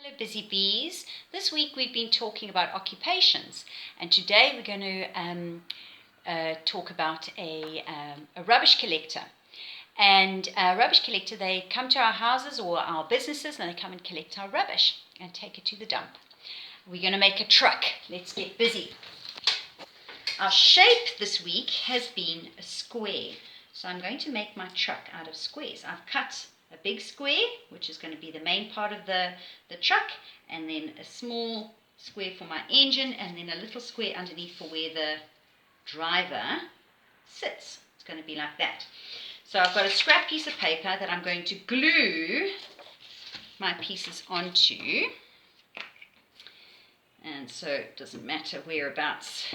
Hello busy bees. This week we've been talking about occupations, and today we're going to talk about a rubbish collector. And a rubbish collector, they come to our houses or our businesses and they come and collect our rubbish and take it to the dump. We're going to make a truck. Let's get busy. Our shape this week has been a square. So I'm going to make my truck out of squares. I've cut a big square, which is going to be the main part of the truck, and then a small square for my engine, and then a little square underneath for where the driver sits. It's going to be like that. So I've got a scrap piece of paper that I'm going to glue my pieces onto. And so it doesn't matter whereabouts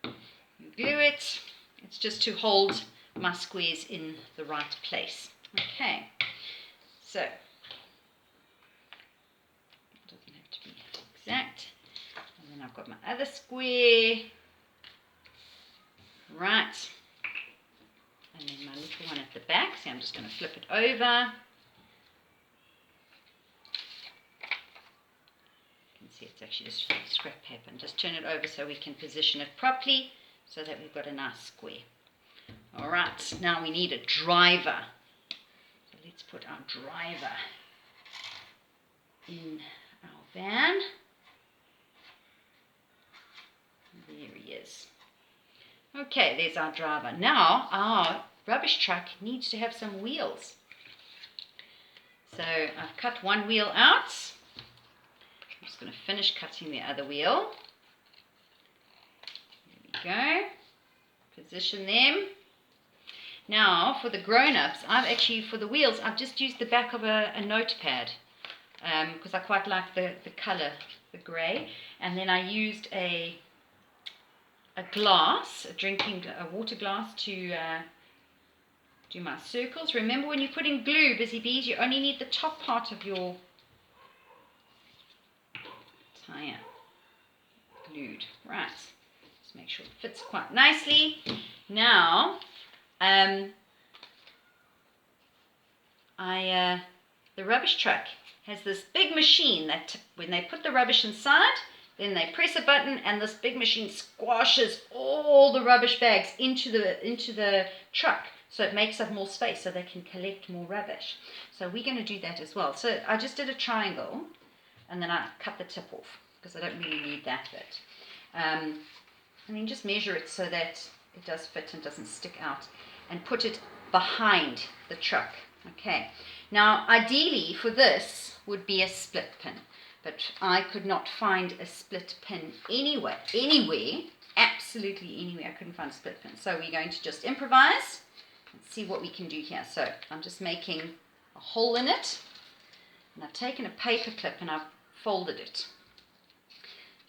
you glue it. It's just to hold my squares in the right place. Okay. So, it doesn't have to be exact. And then I've got my other square. Right. And then my little one at the back. So I'm just going to flip it over. You can see it's actually just scrap paper. And just turn it over so we can position it properly so that we've got a nice square. Alright, now we need a driver. So let's put our driver in our van. There he is. Okay, there's our driver. Now our rubbish truck needs to have some wheels. So I've cut one wheel out. I'm just going to finish cutting the other wheel. There we go. Position them. Now, for the grown-ups, for the wheels, I've just used the back of a notepad because I quite like the colour, the grey. And then I used a glass, a water glass to do my circles. Remember, when you're putting glue, busy bees, you only need the top part of your tyre glued. Right, just make sure it fits quite nicely. Now, the rubbish truck has this big machine that when they put the rubbish inside, then they press a button and this big machine squashes all the rubbish bags into the truck. So it makes up more space so they can collect more rubbish. So we're going to do that as well. So I just did a triangle and then I cut the tip off because I don't really need that bit. And then just measure it so that it does fit and doesn't stick out, and put it behind the truck. Okay, now ideally for this would be a split pin, but I could not find a split pin anywhere, absolutely anywhere. I couldn't find a split pin, so we're going to just improvise and see what we can do here. So I'm just making a hole in it, and I've taken a paper clip and I've folded it.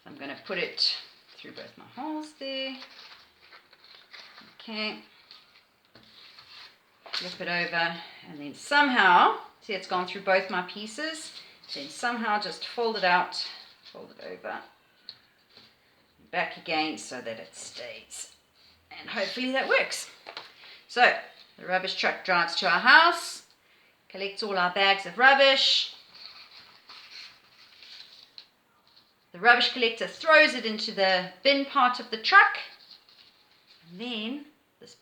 So I'm going to put it through both my holes there. Okay, flip it over, and then somehow, see, it's gone through both my pieces, then somehow just fold it out, fold it over, back again so that it stays, and hopefully that works. So the rubbish truck drives to our house, collects all our bags of rubbish. The rubbish collector throws it into the bin part of the truck, and then this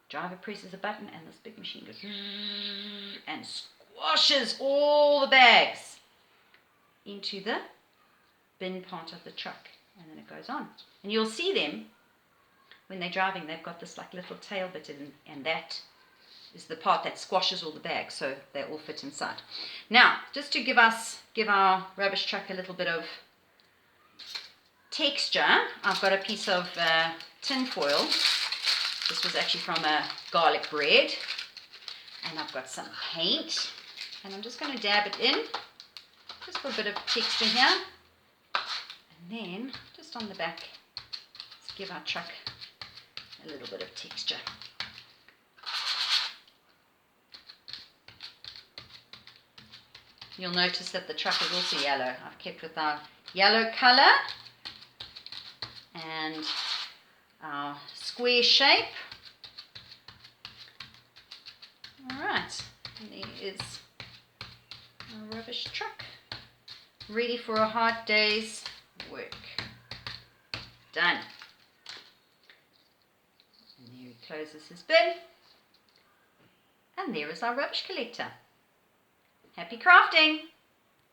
driver presses a button and this big machine goes and squashes all the bags into the bin part of the truck, and then it goes on. And you'll see them when they're driving, they've got this like little tail bit in, and that is the part that squashes all the bags so they all fit inside. Now, just to give our rubbish truck a little bit of texture, I've got a piece of tin foil. This was actually from a garlic bread, and I've got some paint, and I'm just going to dab it in just for a bit of texture here, and then just on the back, let's give our truck a little bit of texture. You'll notice that the truck is also yellow. I've kept with our yellow color and our square shape. Alright, and there is our rubbish truck. ready for a hard day's work. Done. And there he closes his bin. And there is our rubbish collector. Happy crafting!